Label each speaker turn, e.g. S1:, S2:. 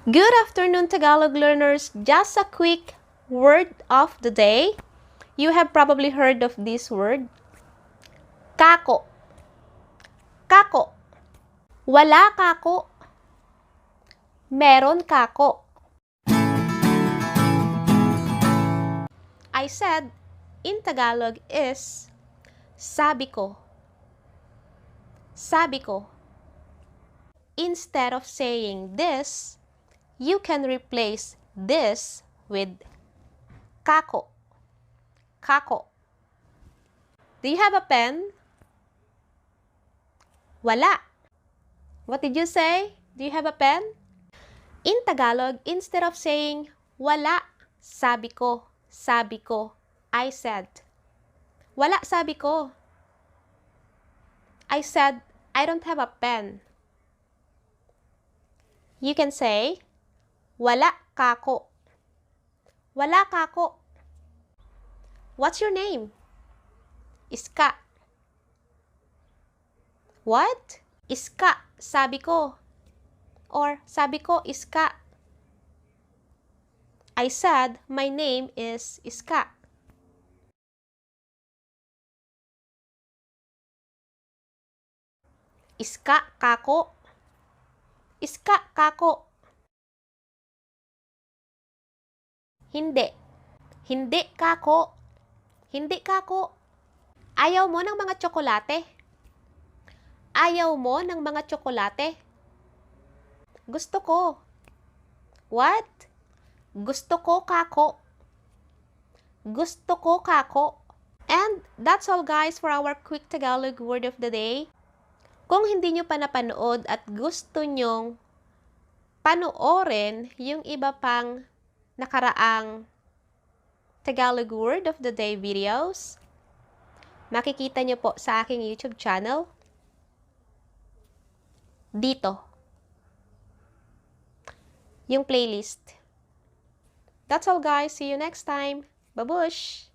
S1: Good afternoon, Tagalog learners. Just a quick word of the day. You have probably heard of this word. KAKO. KAKO. Wala kako. Meron kako. I said in Tagalog is sabi ko. Sabi ko. Instead of saying this, you can replace this with kako. Kako. Do you have a pen? Wala. What did you say? Do you have a pen? In Tagalog, instead of saying wala, sabi ko, I said. Wala sabi ko. I said, I don't have a pen. You can say, wala kako. Wala kako. What's your name? Iska. What? Iska, sabi ko. Or, sabi ko, Iska. I said, my name is Iska. Iska, kako. Iska, kako. Hindi. Hindi, kako. Hindi, kako. Ayaw mo ng mga tsokolate? Ayaw mo ng mga tsokolate? Gusto ko. What? Gusto ko, kako. Gusto ko, kako. And that's all guys for our quick Tagalog word of the day. Kung hindi nyo pa napanood at gusto nyong panoorin yung iba pang nakaraang Tagalog word of the day videos, makikita nyo po sa aking YouTube channel. Dito. Yung playlist. That's all guys. See you next time. Babush!